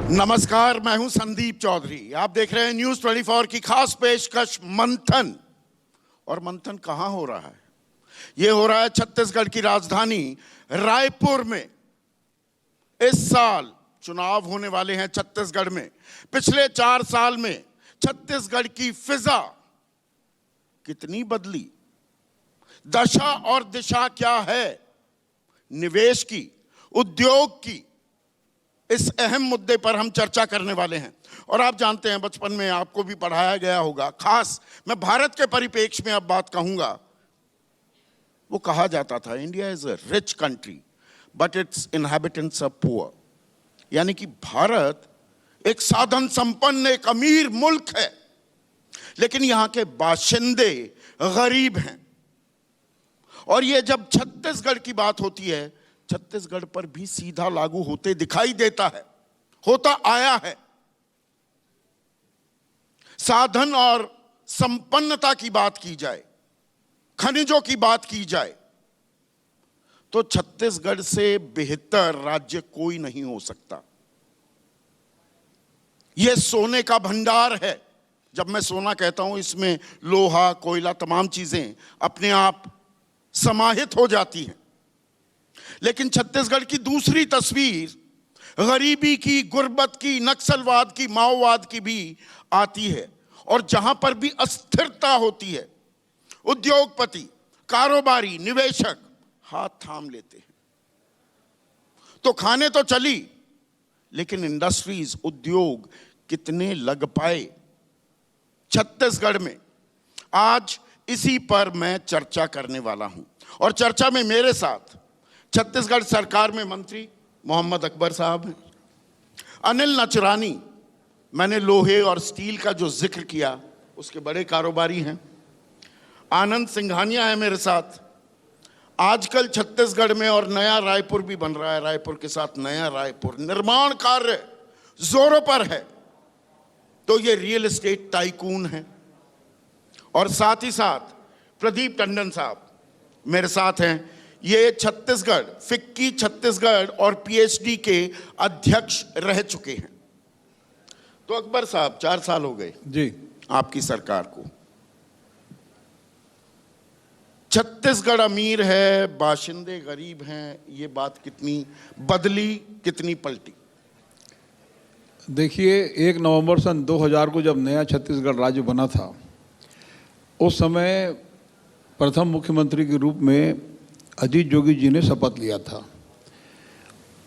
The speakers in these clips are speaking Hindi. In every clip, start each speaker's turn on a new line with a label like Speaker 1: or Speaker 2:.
Speaker 1: नमस्कार, मैं हूं संदीप चौधरी। आप देख रहे हैं न्यूज 24 की खास पेशकश मंथन। और मंथन कहां हो रहा है? यह हो रहा है छत्तीसगढ़ की राजधानी रायपुर में। इस साल चुनाव होने वाले हैं छत्तीसगढ़ में। पिछले 4 साल में छत्तीसगढ़ की फिजा कितनी बदली, दशा और दिशा क्या है, निवेश की, उद्योग की, इस अहम मुद्दे पर हम चर्चा करने वाले हैं। और आप जानते हैं, बचपन में आपको भी पढ़ाया गया होगा, खास मैं भारत के परिप्रेक्ष्य में अब बात कहूंगा। वो कहा जाता था India is a rich country but its inhabitants are poor. यानी कि भारत एक साधन संपन्न, एक अमीर मुल्क है, लेकिन यहां के बाशिंदे गरीब हैं। और ये जब छत्तीसगढ़ की बात होती है, छत्तीसगढ़ पर भी सीधा लागू होते दिखाई देता है, होता आया है। साधन और संपन्नता की बात की जाए, खनिजों की बात की जाए, तो छत्तीसगढ़ से बेहतर राज्य कोई नहीं हो सकता। यह सोने का भंडार है। जब मैं सोना कहता हूं, इसमें लोहा, कोयला, तमाम चीजें अपने आप समाहित हो जाती हैं। लेकिन छत्तीसगढ़ की दूसरी तस्वीर गरीबी की, गुर्बत की, नक्सलवाद की, माओवाद की भी आती है। और जहां पर भी अस्थिरता होती है, उद्योगपति, कारोबारी, निवेशक हाथ थाम लेते हैं। तो खाने तो चली, लेकिन इंडस्ट्रीज, उद्योग कितने लग पाए छत्तीसगढ़ में? आज इसी पर मैं चर्चा करने वाला हूं। और चर्चा में मेरे साथ छत्तीसगढ़ सरकार में मंत्री मोहम्मद अकबर साहब हैं, अनिल नचरानी, मैंने लोहे और स्टील का जो जिक्र किया उसके बड़े कारोबारी हैं, आनंद सिंघानिया है मेरे साथ। आजकल छत्तीसगढ़ में और नया रायपुर भी बन रहा है, रायपुर के साथ नया रायपुर, निर्माण कार्य जोरों पर है। तो ये रियल एस्टेट टाइकून है। और साथ ही साथ प्रदीप टंडन साहब मेरे साथ हैं। ये छत्तीसगढ़ फिक्की छत्तीसगढ़ और पीएचडी के अध्यक्ष रह चुके हैं। तो अकबर साहब, 4 साल हो गए
Speaker 2: जी
Speaker 1: आपकी सरकार को। छत्तीसगढ़ अमीर है, बाशिंदे गरीब हैं, ये बात कितनी बदली, कितनी पलटी?
Speaker 2: देखिए, 1 नवंबर सन 2000 को जब नया छत्तीसगढ़ राज्य बना था, उस समय प्रथम मुख्यमंत्री के रूप में अजीत जोगी जी ने शपथ लिया था।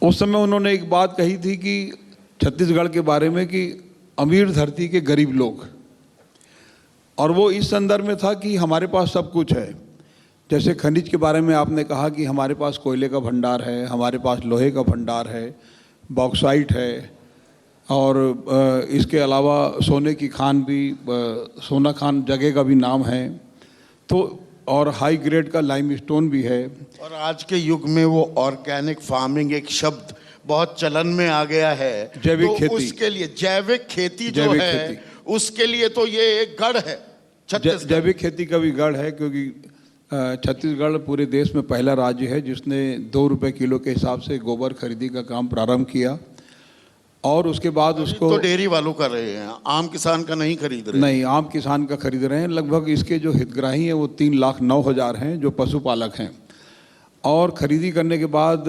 Speaker 2: उस समय उन्होंने एक बात कही थी कि छत्तीसगढ़ के बारे में कि अमीर धरती के गरीब लोग, और वो इस संदर्भ में था कि हमारे पास सब कुछ है। जैसे खनिज के बारे में आपने कहा कि हमारे पास कोयले का भंडार है, हमारे पास लोहे का भंडार है, बॉक्साइट है, और इसके अलावा सोने की खान भी, सोना खान जगह का भी नाम है, तो और हाई ग्रेड का लाइमस्टोन भी है।
Speaker 1: और आज के युग में वो ऑर्गेनिक फार्मिंग एक शब्द बहुत चलन में आ गया है,
Speaker 2: जैविक
Speaker 1: तो
Speaker 2: खेती,
Speaker 1: उसके लिए जैविक खेती जो है, उसके लिए तो ये एक गढ़ है छत्तीसगढ़।
Speaker 2: जैविक खेती का भी गढ़ है, क्योंकि छत्तीसगढ़ पूरे देश में पहला राज्य है जिसने 2 रुपये किलो के हिसाब से गोबर खरीदी का काम प्रारंभ किया। और उसके बाद उसको
Speaker 1: तो डेयरी वालों कर रहे हैं, आम किसान का नहीं खरीद रहे।
Speaker 2: नहीं, आम किसान का खरीद रहे हैं। लगभग इसके जो हितग्राही हैं वो 3,09,000 हैं जो पशुपालक हैं। और खरीदी करने के बाद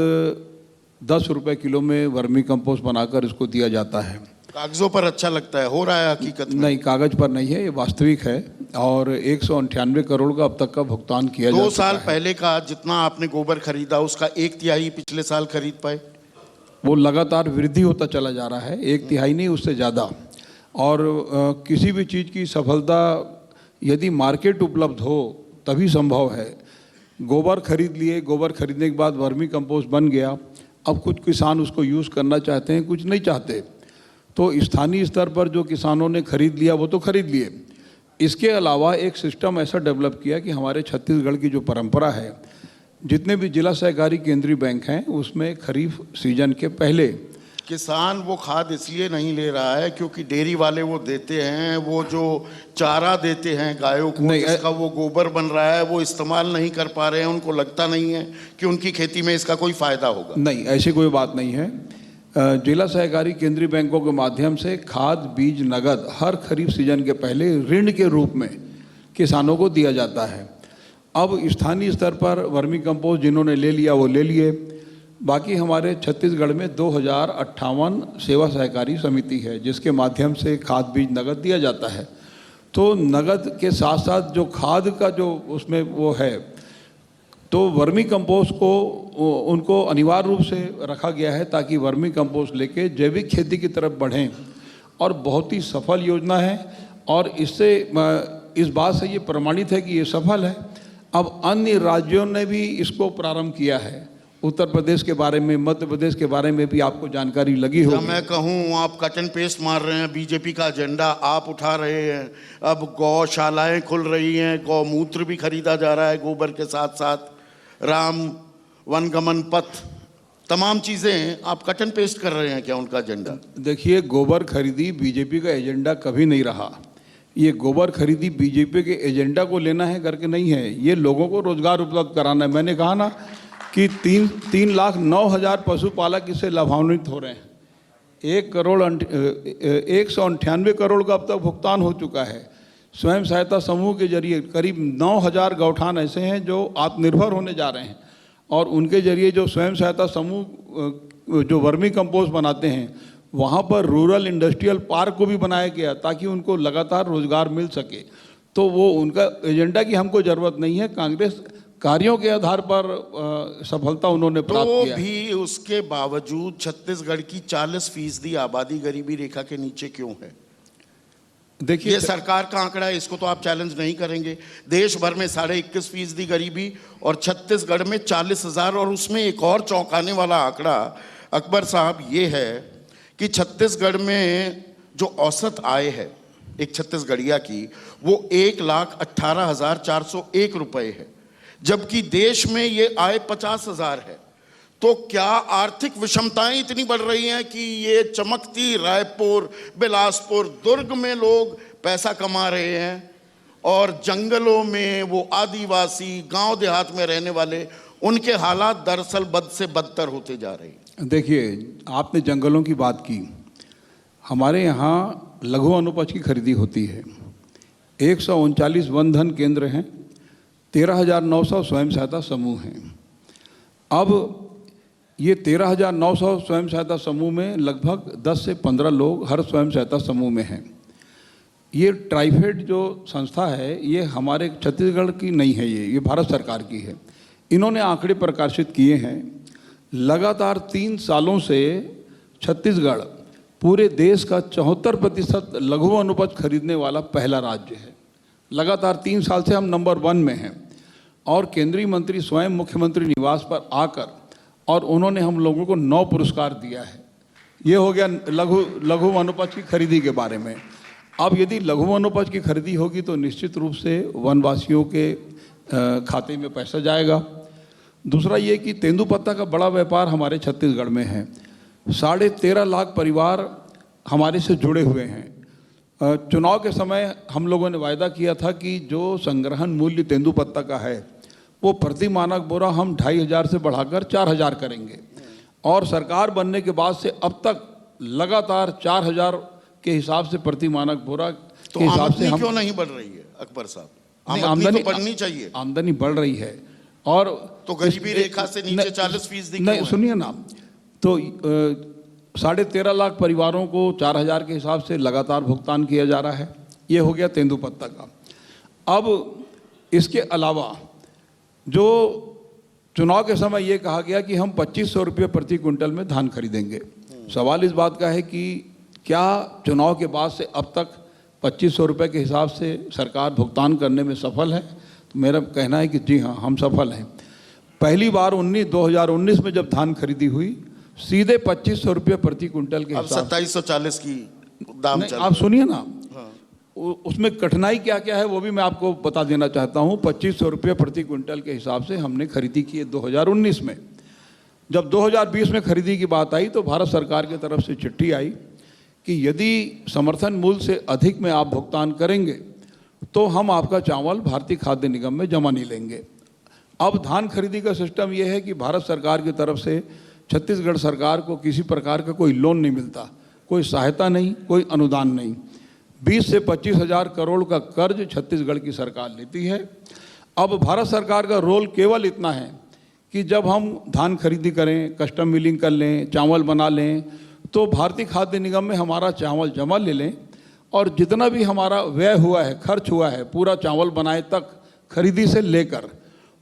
Speaker 2: 10 रुपये किलो में वर्मी कंपोस्ट बनाकर इसको दिया जाता है।
Speaker 1: कागजों पर अच्छा लगता है, हो रहा है हकीकत में?
Speaker 2: नहीं, कागज पर नहीं है, ये वास्तविक है। और 198 करोड़ का अब तक का भुगतान किया जा चुका है।
Speaker 1: 2 साल पहले का जितना आपने गोबर खरीदा, उसका 1/3 पिछले साल खरीद पाए?
Speaker 2: वो लगातार वृद्धि होता चला जा रहा है, 1/3 नहीं, उससे ज़्यादा। और किसी भी चीज़ की सफलता यदि मार्केट उपलब्ध हो तभी संभव है। गोबर खरीद लिए, गोबर खरीदने के बाद वर्मी कंपोस्ट बन गया। अब कुछ किसान उसको यूज़ करना चाहते हैं, कुछ नहीं चाहते। तो स्थानीय स्तर पर जो किसानों ने खरीद लिया वो तो खरीद लिए। इसके अलावा एक सिस्टम ऐसा डेवलप किया कि हमारे छत्तीसगढ़ की जो परंपरा है, जितने भी जिला सहकारी केंद्रीय बैंक हैं उसमें खरीफ सीजन के पहले
Speaker 1: किसान वो खाद इसलिए नहीं ले रहा है क्योंकि डेयरी वाले वो देते हैं, वो जो चारा देते हैं गायों को, जिसका वो गोबर बन रहा है, वो इस्तेमाल नहीं कर पा रहे हैं। उनको लगता नहीं है कि उनकी खेती में इसका कोई फ़ायदा होगा।
Speaker 2: नहीं, ऐसी कोई बात नहीं है। जिला सहकारी केंद्रीय बैंकों के माध्यम से खाद बीज नगद हर खरीफ सीजन के पहले ऋण के रूप में किसानों को दिया जाता है। अब स्थानीय स्तर पर वर्मी कंपोस्ट जिन्होंने ले लिया वो ले लिए। बाकी हमारे छत्तीसगढ़ में 2058 सेवा सहकारी समिति है जिसके माध्यम से खाद बीज नगद दिया जाता है। तो नगद के साथ साथ जो खाद का जो उसमें वो है, तो वर्मी कंपोस्ट को उनको अनिवार्य रूप से रखा गया है ताकि वर्मी कंपोस्ट लेके जैविक खेती की तरफ बढ़ें, और बहुत ही सफल योजना है। और इससे इस बात से ये प्रमाणित है कि ये सफल है। अब अन्य राज्यों ने भी इसको प्रारंभ किया है। उत्तर प्रदेश के बारे में, मध्य प्रदेश के बारे में भी आपको जानकारी लगी होगी।
Speaker 1: मैं कहूँ आप कट एंड पेस्ट मार रहे हैं, बीजेपी का एजेंडा आप उठा रहे हैं। अब गौशालाएं खुल रही हैं, गौमूत्र भी खरीदा जा रहा है गोबर के साथ साथ, राम वनगमन पथ, तमाम चीज़ें आप कट एंड पेस्ट कर रहे हैं क्या उनका एजेंडा?
Speaker 2: देखिए, गोबर खरीदी बीजेपी का एजेंडा कभी नहीं रहा। ये गोबर खरीदी बीजेपी के एजेंडा को लेना है करके नहीं है, ये लोगों को रोजगार उपलब्ध कराना है। मैंने कहा ना कि 3,09,000 पशुपालक इससे लाभान्वित हो रहे हैं। 198 करोड़ का अब तक भुगतान हो चुका है। स्वयं सहायता समूह के जरिए करीब 9,000 गौठान ऐसे हैं जो आत्मनिर्भर होने जा रहे हैं, और उनके जरिए जो स्वयं सहायता समूह जो वर्मी कंपोस्ट बनाते हैं, वहाँ पर रूरल इंडस्ट्रियल पार्क को भी बनाया गया ताकि उनको लगातार रोजगार मिल सके। तो वो उनका एजेंडा की हमको ज़रूरत नहीं है, कांग्रेस कार्यों के आधार पर सफलता उन्होंने प्राप्त किया।
Speaker 1: तो भी उसके बावजूद छत्तीसगढ़ की 40% आबादी गरीबी रेखा के नीचे क्यों है?
Speaker 2: देखिए,
Speaker 1: ये सरकार का आंकड़ा है, इसको तो आप चैलेंज नहीं करेंगे। देश भर में 21.5% गरीबी और छत्तीसगढ़ में 40,000। और उसमें एक और चौंकाने वाला आंकड़ा अकबर साहब ये है कि छत्तीसगढ़ में जो औसत आय है एक छत्तीसगढ़िया की, वो 1,18,401 रुपये है, जबकि देश में ये आय 50,000 है। तो क्या आर्थिक विषमताएं इतनी बढ़ रही हैं कि ये चमकती रायपुर, बिलासपुर, दुर्ग में लोग पैसा कमा रहे हैं, और जंगलों में वो आदिवासी गांव देहात में रहने वाले, उनके हालात दरअसल बद से बदतर होते जा रहे हैं?
Speaker 2: देखिए, आपने जंगलों की बात की। हमारे यहाँ लघु अनुपज की खरीदी होती है। 139 वन धन केंद्र हैं, 13,900 स्वयं सहायता समूह हैं। अब ये 13,900 स्वयं सहायता समूह में लगभग 10 से 15 लोग हर स्वयं सहायता समूह में हैं। ये ट्राइफेड जो संस्था है, ये हमारे छत्तीसगढ़ की नहीं है, ये भारत सरकार की है। इन्होंने आंकड़े प्रकाशित किए हैं। लगातार 3 सालों से छत्तीसगढ़ पूरे देश का 74% लघु अनुपज खरीदने वाला पहला राज्य है। लगातार 3 साल से हम नंबर 1 में हैं। और केंद्रीय मंत्री स्वयं मुख्यमंत्री निवास पर आकर और उन्होंने हम लोगों को 9 पुरस्कार दिया है। ये हो गया लघु वनोपज की खरीदी के बारे में। अब यदि लघु वनोपज की खरीदी होगी तो निश्चित रूप से वनवासियों के खाते में पैसा जाएगा। दूसरा ये कि तेंदुपत्ता का बड़ा व्यापार हमारे छत्तीसगढ़ में है। 13.5 लाख परिवार हमारे से जुड़े हुए हैं। चुनाव के समय हम लोगों ने वायदा किया था कि जो संग्रहण मूल्य तेंदुपत्ता का है वो प्रति मानक बोरा हम 2,500 से बढ़ाकर 4,000 करेंगे। और सरकार बनने के बाद से अब तक लगातार 4,000 के हिसाब से प्रति मानक बोरा के हिसाब से हम
Speaker 1: क्यों नहीं बढ़ रही है अकबर साहब?
Speaker 2: आमदनी
Speaker 1: तो बढ़नी चाहिए।
Speaker 2: आमदनी बढ़ रही है। और
Speaker 1: तो गरीबी रेखा से नीचे 40%
Speaker 2: नहीं, सुनिए ना, तो 13.5 लाख परिवारों को 4,000 के हिसाब से लगातार भुगतान किया जा रहा है। ये हो गया तेंदुपत्ता का। अब इसके अलावा जो चुनाव के समय ये कहा गया कि हम 2,500 रुपये प्रति क्विंटल में धान खरीदेंगे। सवाल इस बात का है कि क्या चुनाव के बाद से अब तक 2,500 रुपये के हिसाब से सरकार भुगतान करने में सफल है? तो मेरा कहना है कि जी हाँ, हम सफल हैं। पहली बार 2019 में जब धान खरीदी हुई सीधे 2,500 रुपये प्रति क्विंटल के हिसाब।
Speaker 1: 2740 की दाम चल।
Speaker 2: आप सुनिए ना, उसमें कठिनाई क्या क्या है वो भी मैं आपको बता देना चाहता हूँ। 2,500 रुपये प्रति क्विंटल के हिसाब से हमने खरीदी की है 2019 में। जब 2020 में खरीदी की बात आई तो भारत सरकार की तरफ से चिट्ठी आई कि यदि समर्थन मूल्य से अधिक में आप भुगतान करेंगे तो हम आपका चावल भारतीय खाद्य निगम में जमा नहीं लेंगे। अब धान खरीदी का सिस्टम यह है कि भारत सरकार की तरफ से छत्तीसगढ़ सरकार को किसी प्रकार का कोई लोन नहीं मिलता, कोई सहायता नहीं, कोई अनुदान नहीं। 20 से 25 हज़ार करोड़ का कर्ज छत्तीसगढ़ की सरकार लेती है। अब भारत सरकार का रोल केवल इतना है कि जब हम धान खरीदी करें, कस्टम मिलिंग कर लें, चावल बना लें, तो भारतीय खाद्य निगम में हमारा चावल जमा ले लें और जितना भी हमारा व्यय हुआ है, खर्च हुआ है, पूरा चावल बनाए तक खरीदी से लेकर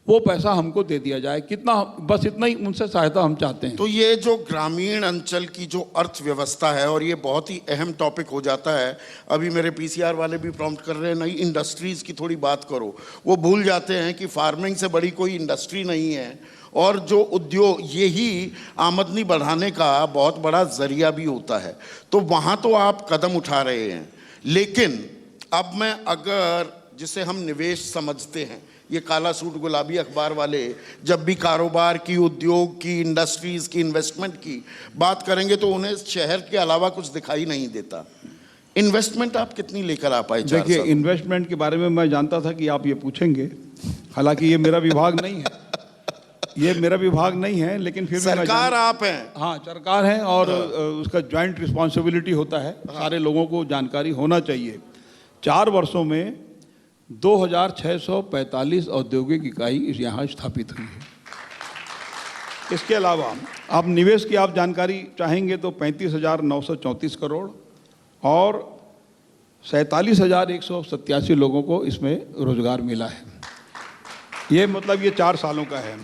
Speaker 2: वो पैसा हमको दे दिया जाए। कितना, बस इतना ही उनसे सहायता हम चाहते हैं।
Speaker 1: तो ये जो ग्रामीण अंचल की जो अर्थव्यवस्था है, और ये बहुत ही अहम टॉपिक हो जाता है, अभी मेरे पीसीआर वाले भी प्रॉम्प्ट कर रहे हैं, नई इंडस्ट्रीज़ की थोड़ी बात करो। वो भूल जाते हैं कि फार्मिंग से बड़ी कोई इंडस्ट्री नहीं है, और जो उद्योग यही आमदनी बढ़ाने का बहुत बड़ा जरिया भी होता है। तो वहाँ तो आप कदम उठा रहे हैं, लेकिन अब मैं अगर जिसे हम निवेश समझते हैं, ये काला सूट गुलाबी अखबार वाले जब भी कारोबार की, उद्योग की, इंडस्ट्रीज़ की, इन्वेस्टमेंट की बात करेंगे तो उन्हें शहर के अलावा कुछ दिखाई नहीं देता। इन्वेस्टमेंट आप कितनी लेकर आ पाए?
Speaker 2: देखिए, इन्वेस्टमेंट के बारे में मैं जानता था कि आप ये पूछेंगे, हालांकि ये मेरा विभाग नहीं है, ये मेरा विभाग नहीं है, लेकिन फिर
Speaker 1: सरकार आप हैं।
Speaker 2: हाँ, सरकार है और उसका जॉइंट रिस्पॉन्सिबिलिटी होता है। सारे लोगों को जानकारी होना चाहिए। 4 वर्षों में 2645 औद्योगिक इकाई इस यहाँ स्थापित हुई है। इसके अलावा आप निवेश की आप जानकारी चाहेंगे तो 35,934 करोड़ और 47,187 लोगों को इसमें रोजगार मिला है। ये मतलब ये 4 सालों का है।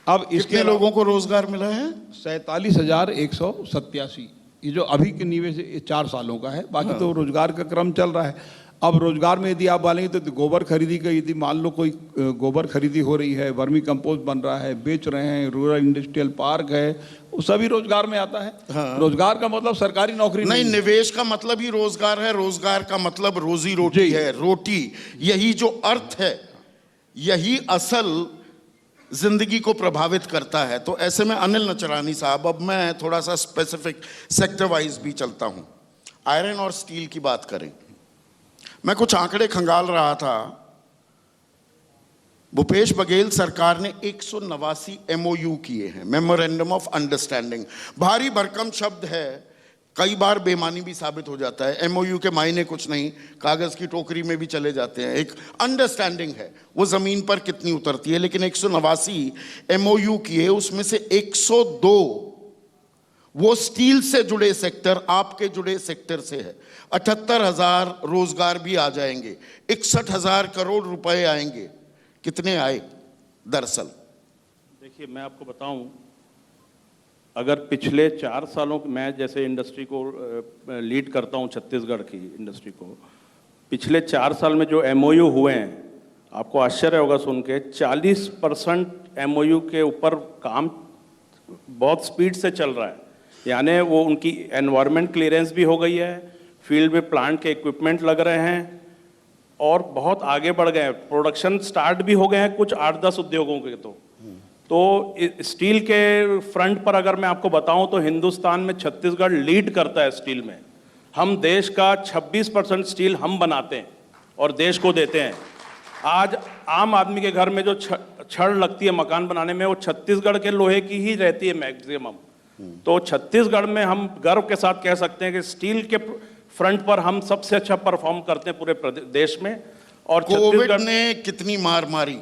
Speaker 2: अब इसके
Speaker 1: लोगों को रोजगार मिला है?
Speaker 2: 47,187। ये जो अभी के निवेश ये 4 सालों का है, बाकी तो रोजगार का क्रम चल रहा है। अब रोजगार में यदि आप बोलेंगे तो गोबर खरीदी का, यदि मान लो कोई गोबर खरीदी हो रही है, वर्मी कंपोस्ट बन रहा है, बेच रहे हैं, रूरल इंडस्ट्रियल पार्क है, वो सभी रोजगार में आता है।
Speaker 1: हाँ।
Speaker 2: रोजगार का मतलब सरकारी नौकरी
Speaker 1: नहीं, निवेश का मतलब ही रोजगार है, रोजगार का मतलब रोजी रोटी है, रोटी। यही जो अर्थ है, यही असल जिंदगी को प्रभावित करता है। तो ऐसे में अनिल नचरानी साहब, अब मैं थोड़ा सा स्पेसिफिक सेक्टर वाइज भी चलता हूं। आयरन और स्टील की बात करें, मैं कुछ आंकड़े खंगाल रहा था। भूपेश बघेल सरकार ने 189 MOU किए हैं, मेमोरेंडम ऑफ अंडरस्टैंडिंग। भारी भरकम शब्द है, कई बार बेमानी भी साबित हो जाता है। MOU के मायने कुछ नहीं, कागज की टोकरी में भी चले जाते हैं। एक अंडरस्टैंडिंग है, वो जमीन पर कितनी उतरती है। लेकिन 189 MOU किए, उसमें से 102 वो स्टील से जुड़े सेक्टर, आपके जुड़े सेक्टर से है। 78,000 रोजगार भी आ जाएंगे, 61,000 करोड़ रुपए आएंगे। कितने आए दरअसल?
Speaker 3: देखिए, मैं आपको बताऊं, अगर पिछले 4 सालों मैं जैसे इंडस्ट्री को लीड करता हूं, छत्तीसगढ़ की इंडस्ट्री को, पिछले 4 साल में जो MOU हुए हैं, आपको आश्चर्य होगा सुन के, 40% MOU के ऊपर काम बहुत स्पीड से चल रहा है। यानी वो उनकी एनवायरनमेंट क्लियरेंस भी हो गई है, फील्ड में प्लांट के इक्विपमेंट लग रहे हैं और बहुत आगे बढ़ गए हैं। प्रोडक्शन स्टार्ट भी हो गए हैं कुछ 8-10 उद्योगों के। तो स्टील के फ्रंट पर अगर मैं आपको बताऊं तो हिंदुस्तान में छत्तीसगढ़ लीड करता है स्टील में। हम देश का 26% स्टील हम बनाते हैं और देश को देते हैं। आज आम आदमी के घर में जो छड़ लगती है मकान बनाने में, वो छत्तीसगढ़ के लोहे की ही रहती है मैक्सिमम। तो छत्तीसगढ़ में हम गर्व के साथ कह सकते हैं कि स्टील के फ्रंट पर हम सबसे अच्छा परफॉर्म करते हैं पूरे देश में। और
Speaker 1: कोविड ने कितनी मार मारी,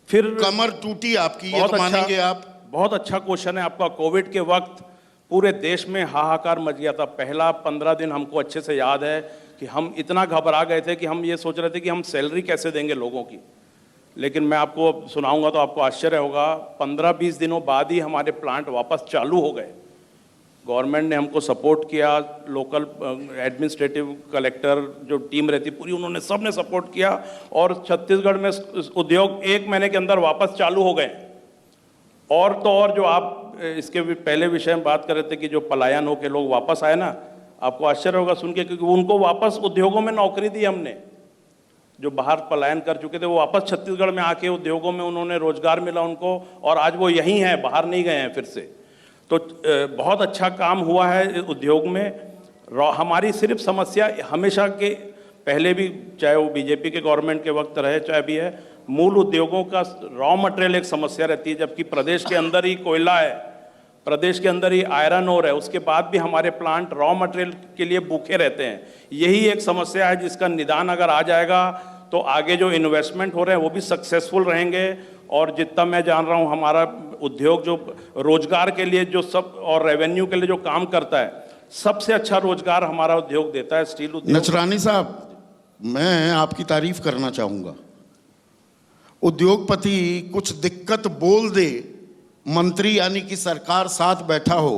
Speaker 3: फिर
Speaker 1: कमर टूटी आपकी, ये तो मानेंगे आप?
Speaker 3: बहुत अच्छा क्वेश्चन है आपका। कोविड के वक्त पूरे देश में हाहाकार मच गया था। पहला 15 दिन हमको अच्छे से याद है कि हम इतना घबरा गए थे कि हम ये सोच रहे थे कि हम सैलरी कैसे देंगे लोगों की। लेकिन मैं आपको सुनाऊंगा तो आपको आश्चर्य होगा, 15-20 दिनों बाद ही हमारे प्लांट वापस चालू हो गए। गवर्नमेंट ने हमको सपोर्ट किया, लोकल एडमिनिस्ट्रेटिव कलेक्टर जो टीम रहती पूरी, उन्होंने सब ने सपोर्ट किया और छत्तीसगढ़ में उद्योग 1 महीने के अंदर वापस चालू हो गए। और तो और जो आप इसके पहले विषय में बात कर रहे थे कि जो पलायन होकर लोग वापस आए ना, आपको आश्चर्य होगा सुन के, क्योंकि उनको वापस उद्योगों में नौकरी दी हमने। जो बाहर पलायन कर चुके थे वो वापस छत्तीसगढ़ में आके उद्योगों में उन्होंने रोजगार मिला उनको, और आज वो यहीं हैं, बाहर नहीं गए हैं फिर से। तो बहुत अच्छा काम हुआ है उद्योग में। हमारी सिर्फ समस्या हमेशा के पहले भी, चाहे वो बीजेपी के गवर्नमेंट के वक्त रहे चाहे भी है, मूल उद्योगों का रॉ मटेरियल एक समस्या रहती है। जबकि प्रदेश के अंदर ही कोयला है, प्रदेश के अंदर ही आयरन ओर है, उसके बाद भी हमारे प्लांट रॉ मटेरियल के लिए भूखे रहते हैं। यही एक समस्या है जिसका निदान अगर आ जाएगा तो आगे जो इन्वेस्टमेंट हो रहे हैं वो भी सक्सेसफुल रहेंगे। और जितना मैं जान रहा हूँ हमारा उद्योग जो रोजगार के लिए जो सब और रेवेन्यू के लिए जो काम करता है, सबसे अच्छा रोजगार हमारा उद्योग देता है, स्टील उद्योग।
Speaker 1: नचरानी साहब, मैं आपकी तारीफ करना चाहूंगा। उद्योगपति कुछ दिक्कत बोल दे, मंत्री यानी कि सरकार साथ बैठा हो।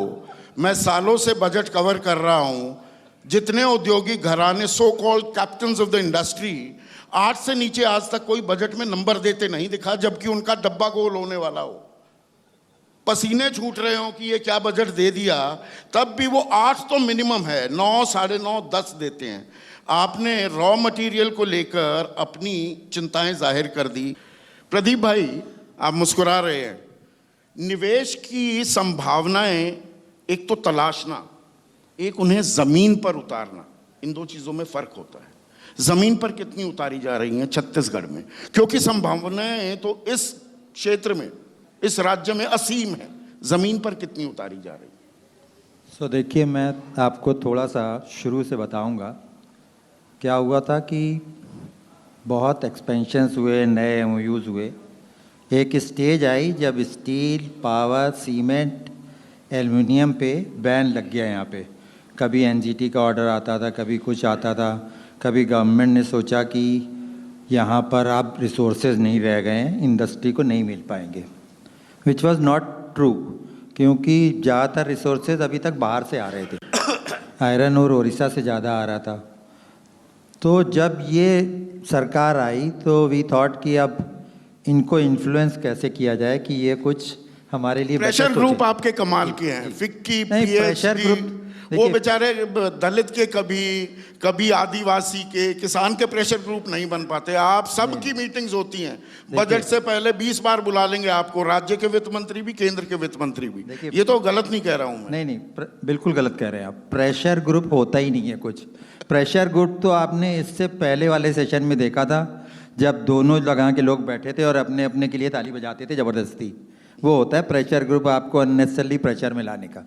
Speaker 1: मैं सालों से बजट कवर कर रहा हूं, जितने औद्योगिक घराने so called captains of the industry 8 से नीचे आज तक कोई बजट में नंबर देते नहीं दिखा, जबकि उनका डब्बा गोल होने वाला हो, पसीने छूट रहे हो कि ये क्या बजट दे दिया, तब भी वो 8 तो मिनिमम है, 9, 9.5, 10 देते हैं। आपने रॉ मटेरियल को लेकर अपनी चिंताएं जाहिर कर दी। प्रदीप भाई, आप मुस्कुरा रहे हैं। निवेश की संभावनाएं एक तो तलाशना, एक उन्हें जमीन पर उतारना, इन दो चीजों में फर्क होता है। जमीन पर कितनी उतारी जा रही हैं छत्तीसगढ़ में, क्योंकि संभावनाएं तो इस क्षेत्र में, इस राज्य में असीम है। जमीन पर कितनी उतारी जा रही है?
Speaker 4: सो देखिए, मैं आपको थोड़ा सा शुरू से बताऊंगा। क्या हुआ था कि बहुत एक्सपेंशंस हुए, नए एमओयूज हुए। एक स्टेज आई जब स्टील, पावर, सीमेंट, एल्युमिनियम पे बैन लग गया यहाँ पे। कभी एनजीटी का ऑर्डर आता था, कभी कुछ आता था, कभी गवर्नमेंट ने सोचा कि यहाँ पर आप रिसोर्सेज नहीं रह गए हैं, इंडस्ट्री को नहीं मिल पाएंगे, विच वॉज नॉट ट्रू, क्योंकि ज़्यादातर रिसोर्सेज अभी तक बाहर से आ रहे थे। आयरन और उड़ीसा से ज़्यादा आ रहा था। तो जब ये सरकार आई तो वी थॉट कि अब इनको इन्फ्लुएंस कैसे किया जाए कि ये कुछ हमारे लिए
Speaker 1: प्रेशर ग्रुप आपके कमाल के हैं, फिक्की,
Speaker 4: प्रेशर ग्रुप
Speaker 1: वो बेचारे दलित के, कभी आदिवासी के, किसान के प्रेशर ग्रुप नहीं बन पाते। आप सबकी मीटिंग्स होती हैं, बजट से पहले 20 बार बुला लेंगे आपको, राज्य के वित्त मंत्री भी, केंद्र के वित्त मंत्री भी। ये तो गलत नहीं कह रहा हूं मैं।
Speaker 4: नहीं, बिल्कुल गलत कह रहे हैं आप। प्रेशर ग्रुप होता ही नहीं है कुछ। प्रेशर ग्रुप तो आपने इससे पहले वाले सेशन में देखा था, जब दोनों जगह के लोग बैठे थे और अपने अपने के लिए ताली बजाते थे ज़बरदस्ती। वो होता है प्रेशर ग्रुप, आपको अननेसेसरली प्रेशर में लाने का।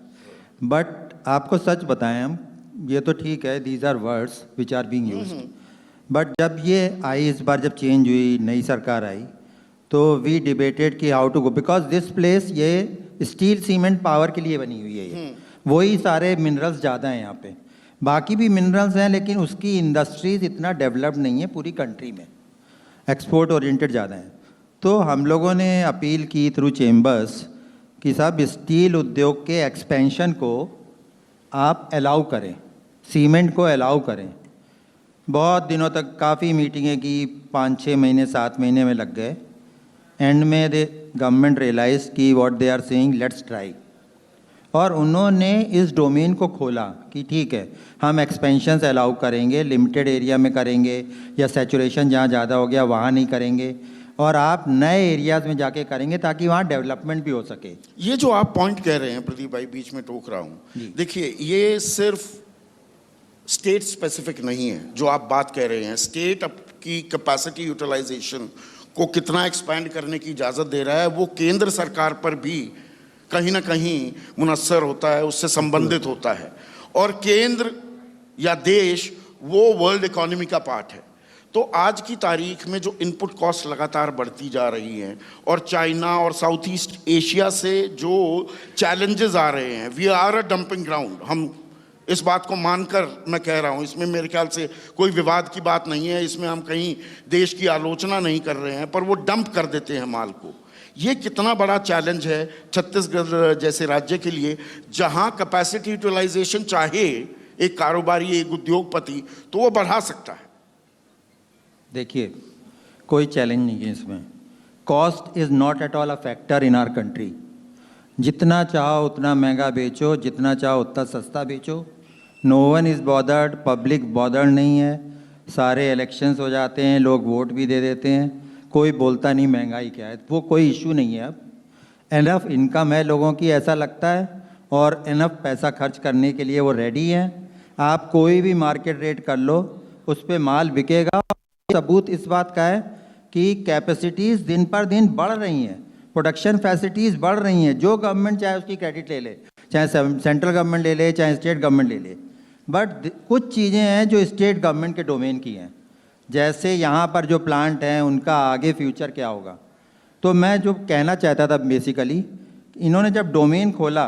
Speaker 4: बट आपको सच बताएं हम, ये तो ठीक है, these are words which are being used. But जब ये आई, इस बार जब चेंज हुई, नई सरकार आई, तो वी डिबेटेड कि how to go, because this place ये स्टील, सीमेंट, पावर के लिए बनी हुई है। ये वही सारे मिनरल्स ज़्यादा हैं यहाँ पे। बाकी भी मिनरल्स हैं, लेकिन उसकी इंडस्ट्रीज इतना डेवलप्ड नहीं है पूरी कंट्री में, एक्सपोर्ट ओरिएंटेड ज़्यादा है। तो हम लोगों ने अपील की थ्रू चेम्बर्स कि साहब स्टील उद्योग के एक्सपेंशन को आप अलाउ करें, सीमेंट को अलाउ करें। बहुत दिनों तक काफ़ी मीटिंगें की, 5-6 महीने 7 महीने में लग गए। एंड में गवर्नमेंट रियलाइज की what they are saying, let's try. और उन्होंने इस डोमेन को खोला कि ठीक है, हम एक्सपेंशंस अलाउ करेंगे, लिमिटेड एरिया में करेंगे, या सैचुरेशन जहाँ ज़्यादा हो गया वहाँ नहीं करेंगे, और आप नए एरियाज़ में जाके करेंगे ताकि वहाँ डेवलपमेंट भी हो सके।
Speaker 1: ये जो आप पॉइंट कह रहे हैं प्रदीप भाई, बीच में टोक रहा हूँ, देखिए ये सिर्फ स्टेट स्पेसिफिक नहीं है जो आप बात कह रहे हैं। स्टेट की कैपेसिटी यूटिलाइजेशन को कितना एक्सपैंड करने की इजाज़त दे रहा है, वो केंद्र सरकार पर भी कहीं ना कहीं मुनस्सर होता है, उससे संबंधित होता है। और केंद्र या देश वो वर्ल्ड इकोनॉमी का पार्ट है। तो आज की तारीख में जो इनपुट कॉस्ट लगातार बढ़ती जा रही हैं, और चाइना और साउथ ईस्ट एशिया से जो चैलेंजेस आ रहे हैं, we are a dumping ground. हम इस बात को मानकर मैं कह रहा हूँ, इसमें मेरे ख्याल से कोई विवाद की बात नहीं है, इसमें हम कहीं देश की आलोचना नहीं कर रहे हैं, पर वो डंप कर देते हैं माल को। ये कितना बड़ा चैलेंज है छत्तीसगढ़ जैसे राज्य के लिए, जहाँ कैपेसिटी यूटिलाइजेशन चाहे एक कारोबारी, एक उद्योगपति, तो वो बढ़ा सकता है।
Speaker 4: देखिए, कोई चैलेंज नहीं है इसमें। Cost is not at all a factor in our country. जितना चाहो उतना महंगा बेचो, जितना चाहो उतना सस्ता बेचो, no one is bothered, public bothered नहीं है। सारे इलेक्शंस हो जाते हैं, लोग वोट भी दे देते हैं, कोई बोलता नहीं महंगाई क्या है, वो कोई इशू नहीं है। अब एनफ इनकम है लोगों की, ऐसा लगता है, और एनफ पैसा खर्च करने के लिए वो रेडी हैं। आप कोई भी मार्केट रेट कर लो, उस पर माल बिकेगा। सबूत इस बात का है कि कैपेसिटीज़ दिन पर दिन बढ़ रही हैं, प्रोडक्शन फैसिलिटीज़ बढ़ रही हैं, जो गवर्नमेंट चाहे उसकी क्रेडिट ले ले, चाहे सेंट्रल गवर्नमेंट ले ले, चाहे स्टेट गवर्नमेंट ले ले, बट कुछ चीज़ें हैं जो स्टेट गवर्नमेंट के डोमेन की हैं। जैसे यहाँ पर जो प्लांट हैं उनका आगे फ्यूचर क्या होगा। तो मैं जो कहना चाहता था बेसिकली, इन्होंने जब डोमेन खोला,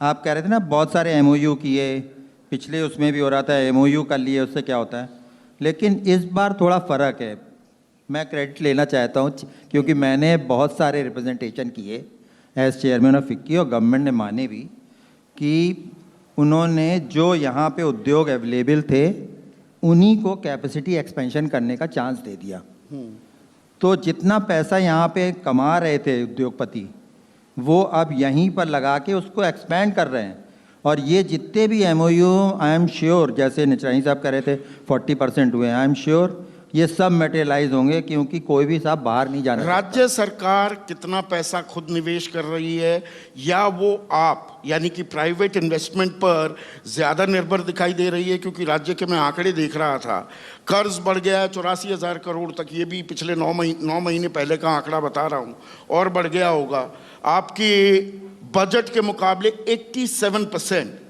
Speaker 4: आप कह रहे थे ना बहुत सारे एमओयू किए, पिछले उसमें भी हो रहा था एमओयू कर लिए, उससे क्या होता है, लेकिन इस बार थोड़ा फ़र्क है। मैं क्रेडिट लेना चाहता हूँ क्योंकि मैंने बहुत सारे रिप्रेजेंटेशन किए एज चेयरमैन ऑफ फिक्की, और गवर्नमेंट ने माने भी कि उन्होंने जो यहाँ पे उद्योग अवेलेबल थे उन्हीं को कैपेसिटी एक्सपेंशन करने का चांस दे दिया। तो जितना पैसा यहाँ पे कमा रहे थे उद्योगपति, वो अब यहीं पर लगा के उसको एक्सपेंड कर रहे हैं। और ये जितने भी एमओयू, आई एम श्योर, जैसे निचरानी साहब कह रहे थे 40% हुए, आई एम श्योर ये सब मटेरियलाइज होंगे, क्योंकि कोई भी साहब बाहर नहीं जाना।
Speaker 1: राज्य सरकार कितना पैसा खुद निवेश कर रही है, या वो आप यानी कि प्राइवेट इन्वेस्टमेंट पर ज्यादा निर्भर दिखाई दे रही है? क्योंकि राज्य के मैं आंकड़े देख रहा था, कर्ज बढ़ गया है 84,000 करोड़ तक, ये भी पिछले 9 महीने पहले का आंकड़ा बता रहा हूँ, और बढ़ गया होगा। आपकी बजट के मुकाबले 87%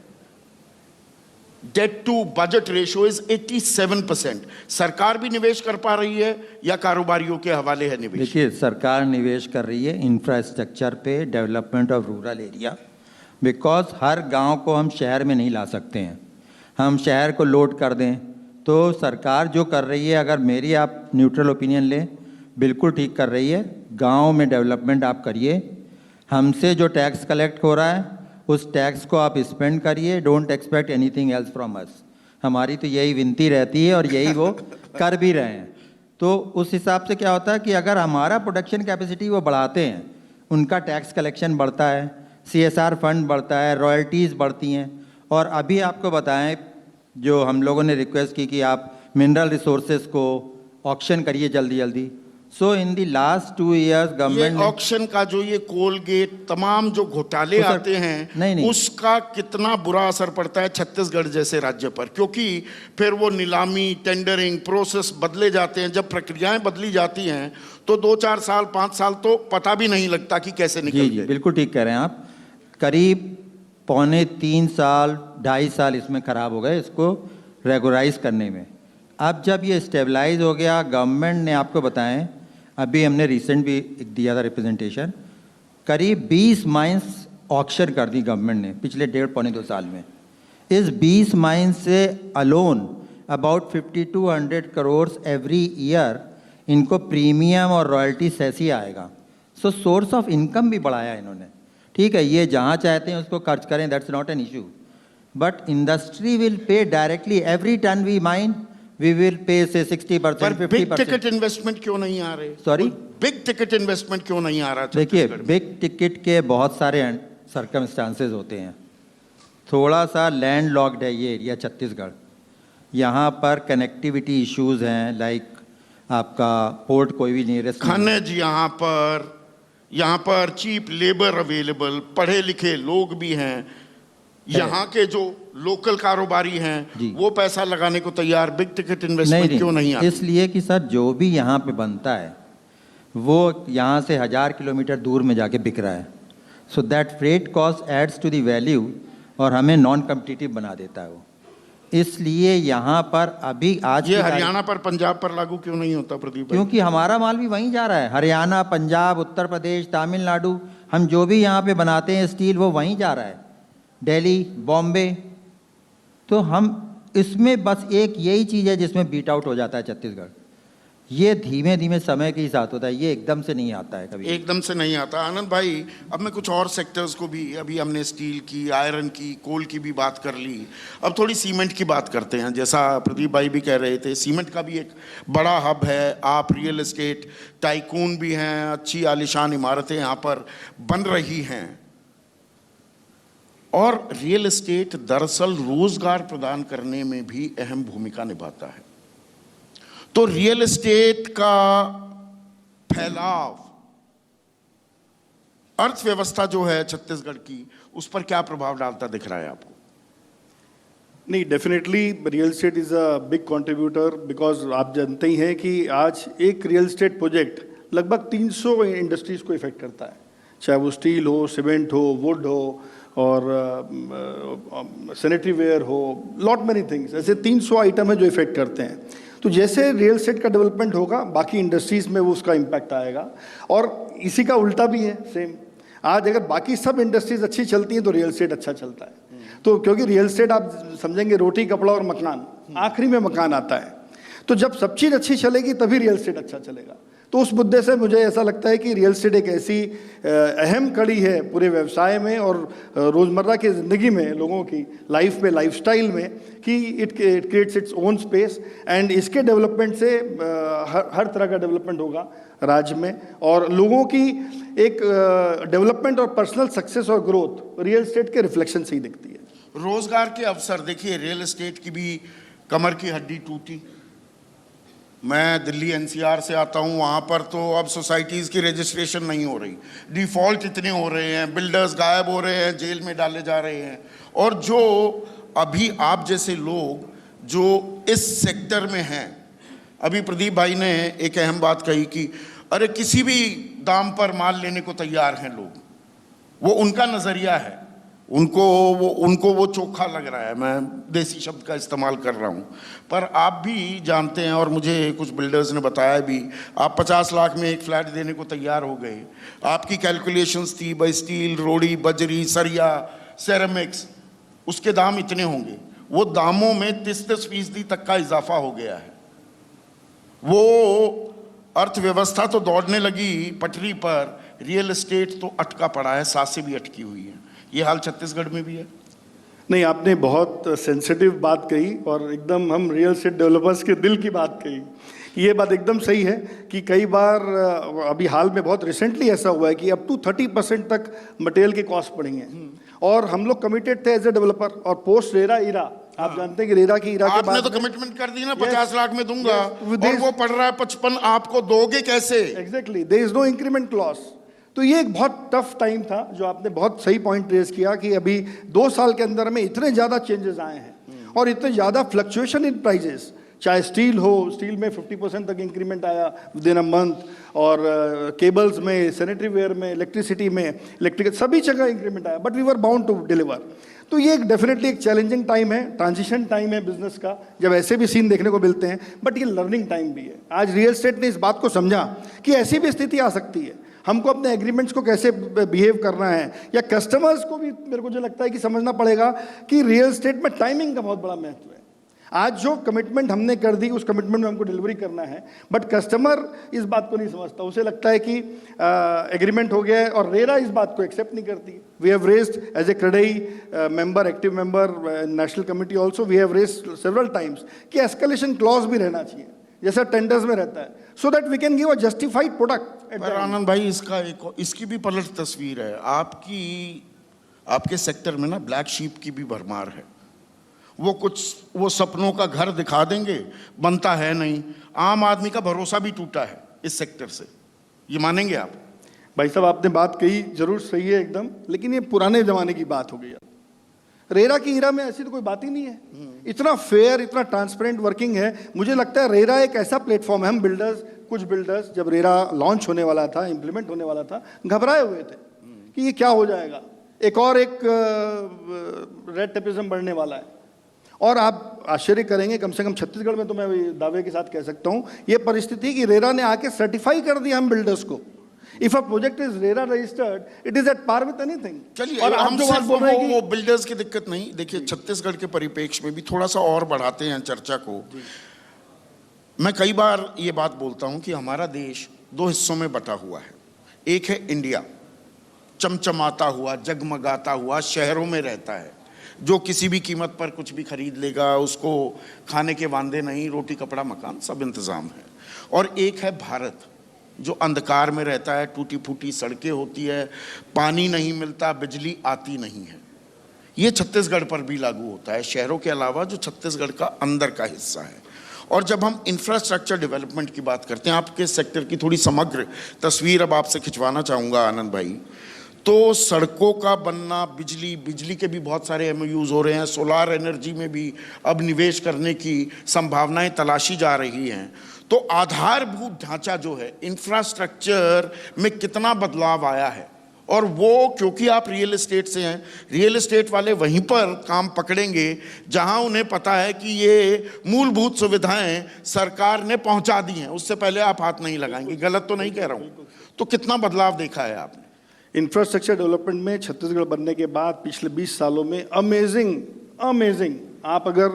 Speaker 1: debt to budget ratio is 87%। सरकार भी निवेश कर पा रही है या कारोबारियों के हवाले है निवेश?
Speaker 4: देखिए, सरकार निवेश कर रही है इंफ्रास्ट्रक्चर पे, development of rural area, because हर गांव को हम शहर में नहीं ला सकते हैं। हम शहर को लोड कर दें तो सरकार जो कर रही है, अगर मेरी आप न्यूट्रल ओपिनियन लें, बिल्कुल ठीक कर रही है। गांव में डेवलपमेंट आप करिए, हमसे जो टैक्स कलेक्ट हो रहा है उस टैक्स को आप स्पेंड करिए, don't expect anything else from us. हमारी तो यही विनती रहती है और यही वो कर भी रहे हैं। तो उस हिसाब से क्या होता है कि अगर हमारा प्रोडक्शन कैपेसिटी वो बढ़ाते हैं, उनका टैक्स कलेक्शन बढ़ता है, CSR फंड बढ़ता है, रॉयल्टीज़ बढ़ती हैं। और अभी आपको बताएं, जो हम लोगों ने रिक्वेस्ट की कि आप मिनरल रिसोर्सेज को ऑक्शन करिए जल्दी जल्दी। So in the last 2 years government
Speaker 1: auction का जो ये कोलगेट तमाम जो घोटाले आते हैं,
Speaker 4: नहीं।
Speaker 1: उसका कितना बुरा असर पड़ता है छत्तीसगढ़ जैसे राज्य पर? क्योंकि फिर वो नीलामी, टेंडरिंग प्रोसेस बदले जाते हैं। जब प्रक्रियाएं बदली जाती हैं तो 2-4 साल 5 साल तो पता भी नहीं लगता कि कैसे निकल गए।
Speaker 4: बिल्कुल ठीक कह रहे हैं आप। करीब 2.25 साल 2.5 साल इसमें ख़राब हो गए इसको रेगुलाइज करने में। अब जब ये स्टेबलाइज हो गया, गवर्नमेंट ने आपको बताएं, अभी हमने रिसेंट भी दिया था रिप्रेजेंटेशन, करीब 20 माइंस ऑक्शन कर दी गवर्नमेंट ने पिछले 1.5-2 साल में। इस 20 माइंस से alone about 5200 crore every year इनको प्रीमियम और रॉयल्टी सेस ही आएगा। सो सोर्स ऑफ इनकम भी बढ़ाया इन्होंने। ठीक है, ये जहाँ चाहते हैं उसको खर्च करें, that's not an issue, but industry will pay directly every ton we mine, we will pay say 60%, 50%।
Speaker 1: Big ticket investment क्यों नहीं आ रहे?
Speaker 4: सॉरी,
Speaker 1: बिग टिकट इन्वेस्टमेंट क्यों नहीं आ रहा?
Speaker 4: देखिए, बिग टिकट के बहुत सारे सर्कमस्टांसेस होते हैं। थोड़ा सा लैंड लॉक्ड है ये एरिया छत्तीसगढ़। यहाँ पर कनेक्टिविटी इश्यूज हैं, लाइक आपका पोर्ट कोई भी नियरेस्ट
Speaker 1: खनिज, यहाँ पर चीप लेबर अवेलेबल, पढ़े लिखे लोग भी हैं, यहाँ के जो लोकल कारोबारी हैं वो पैसा लगाने को तैयार। बिग टिकट इन्वेस्टमेंट क्यों नहीं आता?
Speaker 4: इसलिए कि सर जो भी यहाँ पे बनता है वो यहाँ से 1000 किलोमीटर दूर में जाके बिक रहा है। So that freight cost adds to the value और हमें नॉन कम्पिटिटिव बना देता है वो। इसलिए यहाँ पर अभी आज
Speaker 1: ये हरियाणा पर, पंजाब पर लागू क्यों नहीं होता प्रदीप?
Speaker 4: क्योंकि हमारा माल भी वहीं जा रहा है। हरियाणा, पंजाब, उत्तर प्रदेश, तमिलनाडु, हम जो भी यहाँ पे बनाते हैं स्टील वो वहीं जा रहा है, दिल्ली, बॉम्बे। तो हम इसमें बस एक यही चीज़ है जिसमें बीट आउट हो जाता है छत्तीसगढ़। ये धीमे धीमे समय के साथ होता है, ये एकदम से नहीं आता है कभी,
Speaker 1: एकदम से नहीं आता। आनंद भाई, अब मैं कुछ और सेक्टर्स को भी, अभी हमने स्टील की, आयरन की, कोल की भी बात कर ली, अब थोड़ी सीमेंट की बात करते हैं। जैसा प्रदीप भाई भी कह रहे थे, सीमेंट का भी एक बड़ा हब है। आप रियल एस्टेट टाइकून भी हैं, अच्छी आलीशान इमारतें यहाँ पर बन रही हैं, और रियल एस्टेट दरअसल रोजगार प्रदान करने में भी अहम भूमिका निभाता है। तो रियल एस्टेट का फैलाव अर्थव्यवस्था जो है छत्तीसगढ़ की, उस पर क्या प्रभाव डालता दिख रहा है आपको?
Speaker 5: नहीं, definitely real estate is a big contributor, because आप जानते ही हैं कि आज एक रियल एस्टेट प्रोजेक्ट लगभग 300 इंडस्ट्रीज को इफेक्ट करता है। चाहे वो स्टील हो, सीमेंट हो, वुड हो और सैनिटरी वेयर हो, लॉट मैनी थिंग्स, ऐसे 300 आइटम है जो इफेक्ट करते हैं। तो जैसे रियल एस्टेट का डेवलपमेंट होगा बाकी इंडस्ट्रीज में वो उसका इम्पैक्ट आएगा, और इसी का उल्टा भी है सेम। आज अगर बाकी सब इंडस्ट्रीज अच्छी चलती हैं तो रियल एस्टेट अच्छा चलता है। तो क्योंकि रियल एस्टेट आप समझेंगे रोटी, कपड़ा और मकान, आखिरी में मकान आता है। तो जब सब चीज़ अच्छी चलेगी तभी रियल एस्टेट अच्छा चलेगा। तो उस मुद्दे से मुझे ऐसा लगता है कि रियल एस्टेट एक ऐसी अहम कड़ी है पूरे व्यवसाय में और रोज़मर्रा की ज़िंदगी में, लोगों की लाइफ में, लाइफस्टाइल में, कि it creates its own space. And इसके डेवलपमेंट से हर तरह का डेवलपमेंट होगा राज्य में, और लोगों की एक डेवलपमेंट और पर्सनल सक्सेस और ग्रोथ रियल एस्टेट के रिफ्लेक्शन से ही दिखती है।
Speaker 1: रोजगार के अवसर देखिए, रियल एस्टेट की भी कमर की हड्डी टूटी। मैं दिल्ली एनसीआर से आता हूँ, वहाँ पर तो अब सोसाइटीज़ की रजिस्ट्रेशन नहीं हो रही, डिफ़ॉल्ट इतने हो रहे हैं, बिल्डर्स गायब हो रहे हैं, जेल में डाले जा रहे हैं। और जो अभी आप जैसे लोग जो इस सेक्टर में हैं, अभी प्रदीप भाई ने एक अहम बात कही कि अरे किसी भी दाम पर माल लेने को तैयार हैं लोग, वो उनका नज़रिया है, उनको वो चोखा लग रहा है। मैं देसी शब्द का इस्तेमाल कर रहा हूँ, पर आप भी जानते हैं और मुझे कुछ बिल्डर्स ने बताया भी, आप 50 लाख में एक फ्लैट देने को तैयार हो गए। आपकी कैलकुलेशंस थी भाई स्टील, रोड़ी, बजरी, सरिया, सेरेमिक्स, उसके दाम इतने होंगे। वो दामों में 30-30% तक का इजाफा हो गया है। वो अर्थव्यवस्था तो दौड़ने लगी पटरी पर, रियल एस्टेट तो अटका पड़ा है, सांसें भी अटकी हुई हैं। ये हाल छत्तीसगढ़ में भी है।
Speaker 5: नहीं, आपने बहुत सेंसिटिव बात कही और एकदम हम रियल एस्टेट डेवलपर्स के दिल की बात कही। ये बात एकदम सही है कि कई बार अभी हाल में बहुत रिसेंटली ऐसा हुआ है कि अप टू 30% तक मटेरियल की कॉस्ट बढ़ी है, और हम लोग कमिटेड थे एज ए डेवलपर। और पोस्ट रेरा इरा, आप जानते हैं कि रेरा की इरा के
Speaker 1: आपने
Speaker 5: बाद
Speaker 1: तो कमिटमेंट कर दी ना, 50 लाख में दूंगा,
Speaker 5: yes,
Speaker 1: और वो पड़ रहा है 55, आपको दोगे कैसे?
Speaker 5: Exactly, there is no increment clause. तो ये एक बहुत टफ टाइम था, जो आपने बहुत सही पॉइंट रेज किया कि अभी 2 साल के अंदर में इतने ज़्यादा चेंजेस आए हैं और इतने ज़्यादा फ्लक्चुएशन इन प्राइजेस। चाहे स्टील हो, स्टील में 50% तक इंक्रीमेंट आया विद इन अ मंथ, और केबल्स में, सैनिटरी वेयर में, इलेक्ट्रिसिटी में, इलेक्ट्रिकल, सभी जगह इंक्रीमेंट आया, but we were bound to deliver. तो ये एक डेफिनेटली एक चैलेंजिंग टाइम है, ट्रांजिशन टाइम है बिजनेस का, जब ऐसे भी सीन देखने को मिलते हैं, बट ये लर्निंग टाइम भी है। आज रियल एस्टेट ने इस बात को समझा कि ऐसी भी स्थिति आ सकती है, हमको अपने एग्रीमेंट्स को कैसे बिहेव करना है, या कस्टमर्स को भी मेरे को जो लगता है कि समझना पड़ेगा कि रियल एस्टेट में टाइमिंग का बहुत बड़ा महत्व है। आज जो कमिटमेंट हमने कर दी, उस कमिटमेंट में हमको डिलीवरी करना है, बट कस्टमर इस बात को नहीं समझता। उसे लगता है कि एग्रीमेंट हो गया है, और रेरा इस बात को एक्सेप्ट नहीं करती। We have raised as a CREDAI member, active member, national committee also, we have raised several times कि एस्केलेशन क्लॉज भी रहना चाहिए, जैसा टेंडर्स में रहता है, so that we can give a justified product.
Speaker 1: पर आनंद भाई, इसकी भी पलट तस्वीर है। आपके सेक्टर में ना ब्लैक शीप की भी भरमार है। वो सपनों का घर दिखा देंगे, बनता है नहीं। आम आदमी का भरोसा भी टूटा है इस सेक्टर से, ये मानेंगे आप?
Speaker 5: भाई साहब, आपने बात कही जरूर सही है एकदम, लेकिन ये पुराने जमाने की बात हो गई। रेरा की इरा में ऐसी तो कोई बात ही नहीं है। इतना फेयर, इतना ट्रांसपेरेंट वर्किंग है। मुझे लगता है रेरा एक ऐसा प्लेटफॉर्म है, हम बिल्डर्स, कुछ बिल्डर्स जब रेरा लॉन्च होने वाला था, इंप्लीमेंट होने वाला था, घबराए हुए थे कि ये क्या हो जाएगा, एक रेड टेपिज्म बढ़ने वाला है। और आप आश्चर्य करेंगे, कम से कम छत्तीसगढ़ में तो मैं दावे के साथ कह सकता हूँ ये परिस्थिति कि रेरा ने आके सर्टिफाई कर दिया हम बिल्डर्स को, if a project is RERA registered, it is at par with anything.
Speaker 1: चलिए, और हम जो बात बोल रहे हैं कि वो बिल्डर्स की दिक्कत नहीं, देखिए छत्तीसगढ़ के परिप्रेक्ष्य में भी थोड़ा सा और बढ़ाते हैं चर्चा को। मैं कई बार ये बात बोलता हूँ कि हमारा देश 2 हिस्सों में बटा हुआ है। एक है इंडिया, चमचमाता हुआ, जगमगाता हुआ, शहरों में रहता है, जो किसी भी कीमत पर कुछ भी खरीद लेगा, उसको खाने के वांदे नहीं, रोटी कपड़ा मकान सब इंतज़ाम है। और एक है भारत, जो अंधकार में रहता है, टूटी फूटी सड़कें होती है, पानी नहीं मिलता, बिजली आती नहीं है। ये छत्तीसगढ़ पर भी लागू होता है, शहरों के अलावा जो छत्तीसगढ़ का अंदर का हिस्सा है। और जब हम इंफ्रास्ट्रक्चर डेवलपमेंट की बात करते हैं, आपके सेक्टर की थोड़ी समग्र तस्वीर अब आपसे खिंचवाना चाहूँगा आनंद भाई। तो सड़कों का बनना, बिजली के भी बहुत सारे MOUs हो रहे हैं, सोलार एनर्जी में भी अब निवेश करने की संभावनाएं तलाशी जा रही हैं। तो आधारभूत ढांचा जो है, इंफ्रास्ट्रक्चर में कितना बदलाव आया है, और वो क्योंकि आप रियल एस्टेट से हैं, रियल एस्टेट वाले वहीं पर काम पकड़ेंगे जहां उन्हें पता है कि ये मूलभूत सुविधाएं सरकार ने पहुंचा दी हैं, उससे पहले आप हाथ नहीं लगाएंगे। गलत तो नहीं कह रहा हूं? तो कितना बदलाव देखा है आपने?
Speaker 5: इंफ्रास्ट्रक्चर डेवलपमेंट में छत्तीसगढ़ बनने के बाद पिछले 20 सालों में अमेजिंग आप अगर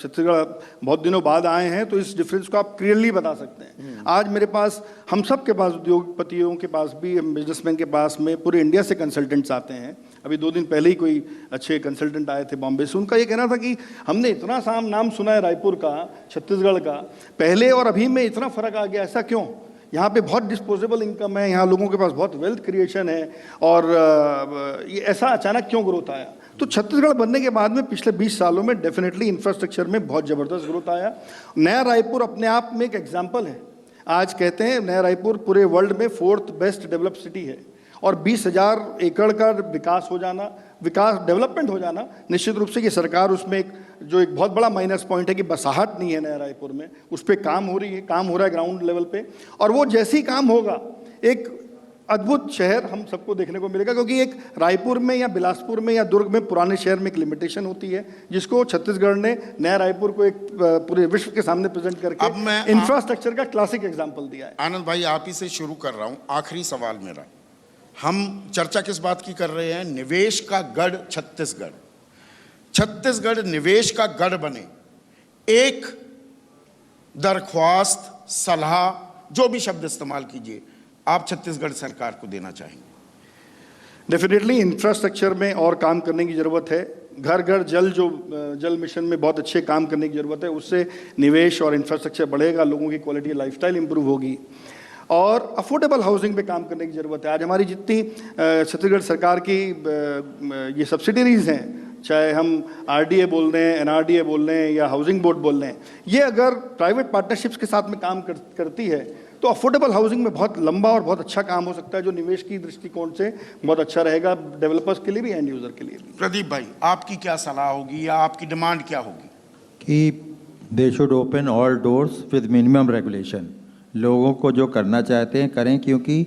Speaker 5: छत्तीसगढ़ बहुत दिनों बाद आए हैं तो इस डिफरेंस को आप क्लियरली बता सकते हैं। आज मेरे पास, हम सब के पास, उद्योगपतियों के पास भी, बिजनेसमैन के पास में पूरे इंडिया से कंसल्टेंट्स आते हैं। अभी 2 दिन पहले ही कोई अच्छे कंसल्टेंट आए थे बॉम्बे से। उनका ये कहना था कि हमने इतना नाम सुना है रायपुर का, छत्तीसगढ़ का, पहले और अभी में इतना फर्क आ गया, ऐसा क्यों? यहाँ पे बहुत डिस्पोजेबल इनकम है, यहाँ लोगों के पास बहुत वेल्थ क्रिएशन है, और ये ऐसा अचानक क्यों ग्रोथ आया? तो छत्तीसगढ़ बनने के बाद में पिछले 20 सालों में डेफिनेटली इंफ्रास्ट्रक्चर में बहुत ज़बरदस्त ग्रोथ आया। नया रायपुर अपने आप में एक एग्जाम्पल है। आज कहते हैं नया रायपुर पूरे वर्ल्ड में 4th बेस्ट डेवलप्ड सिटी है, और 20,000 एकड़ का विकास हो जाना, डेवलपमेंट हो जाना, निश्चित रूप से ये सरकार उसमें एक बहुत बड़ा माइनस पॉइंट है कि बसाहट नहीं है नया रायपुर में, उस पर काम हो रहा है ग्राउंड लेवल पे, और वो जैसे ही काम होगा एक अद्भुत शहर हम सबको देखने को मिलेगा। क्योंकि एक रायपुर में या बिलासपुर में या दुर्ग में पुराने शहर में एक लिमिटेशन होती है, जिसको छत्तीसगढ़ ने नया रायपुर को एक पूरे विश्व के सामने प्रेजेंट करके
Speaker 1: अब मैं
Speaker 5: इंफ्रास्ट्रक्चर का क्लासिक एग्जाम्पल दिया है।
Speaker 1: आनंद भाई, आप ही से शुरू कर रहा हूं। आखिरी सवाल मेरा, हम चर्चा किस बात की कर रहे हैं? निवेश का गढ़ छत्तीसगढ़। छत्तीसगढ़ निवेश का गढ़ बने, एक दरख्वास्त, सलाह, जो भी शब्द इस्तेमाल कीजिए, आप छत्तीसगढ़ सरकार को देना चाहेंगे?
Speaker 5: डेफिनेटली इंफ्रास्ट्रक्चर में और काम करने की ज़रूरत है। घर घर जल, जो जल मिशन में बहुत अच्छे काम करने की ज़रूरत है, उससे निवेश और इंफ्रास्ट्रक्चर बढ़ेगा, लोगों की क्वालिटी लाइफस्टाइल इंप्रूव होगी, और अफोर्डेबल हाउसिंग पे काम करने की ज़रूरत है। आज हमारी जितनी छत्तीसगढ़ सरकार की ये सब्सिडरीज हैं, चाहे हम आरडीए बोल रहे हैं, एनआरडीए बोल रहे हैं, या हाउसिंग बोर्ड बोल रहे हैं, ये अगर प्राइवेट पार्टनरशिप्स के साथ में काम करती है तो अफोर्डेबल हाउसिंग में बहुत लंबा और बहुत अच्छा काम हो सकता है, जो निवेश की दृष्टिकोण से बहुत अच्छा रहेगा, डेवलपर्स के लिए भी, एंड यूजर के लिए भी।
Speaker 1: प्रदीप भाई, आपकी क्या सलाह होगी या आपकी डिमांड क्या होगी?
Speaker 4: कि they should open all doors with minimum regulation. लोगों को जो करना चाहते हैं करें, क्योंकि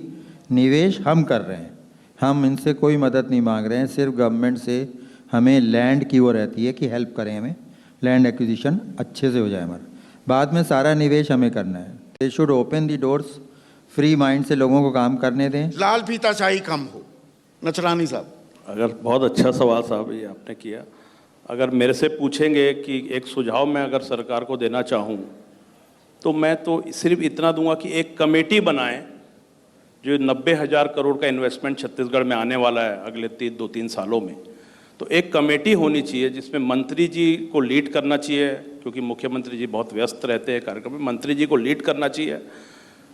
Speaker 4: निवेश हम कर रहे हैं, हम इनसे कोई मदद नहीं मांग रहे हैं। सिर्फ गवर्नमेंट से हमें लैंड की वो रहती है कि हेल्प करें, हमें लैंड एक्विजिशन अच्छे से हो जाए हमारा, बाद में सारा निवेश हमें करना है। They should open the doors, free mind से लोगों को काम करने दें।
Speaker 1: लाल फीताशाही कम हो। नचरानी साहब।
Speaker 3: अगर बहुत अच्छा सवाल साहब ये आपने किया। अगर मेरे से पूछेंगे कि एक सुझाव मैं अगर सरकार को देना चाहूँ, तो मैं तो सिर्फ इतना दूंगा कि एक कमेटी बनाएं, जो 90,000 करोड़ का इन्वेस्टमेंट छत्तीसगढ़ में आने वाला है अगले 2-3 सालों में। तो एक कमेटी होनी चाहिए जिसमें मंत्री जी को लीड करना चाहिए, क्योंकि मुख्यमंत्री जी बहुत व्यस्त रहते हैं कार्यक्रम में, मंत्री जी को लीड करना चाहिए,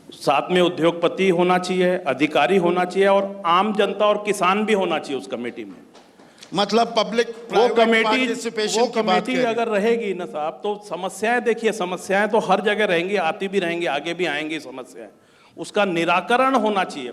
Speaker 3: साथ में उद्योगपति होना चाहिए, अधिकारी होना चाहिए, और आम जनता और किसान भी होना चाहिए उस कमेटी में।
Speaker 1: मतलब पब्लिक
Speaker 3: वो कमेटी अगर रहेगी ना साहब, तो समस्याएं, देखिए समस्याएं तो हर जगह रहेंगी, आती भी रहेंगी, आगे भी आएंगी समस्याएं, उसका निराकरण होना चाहिए।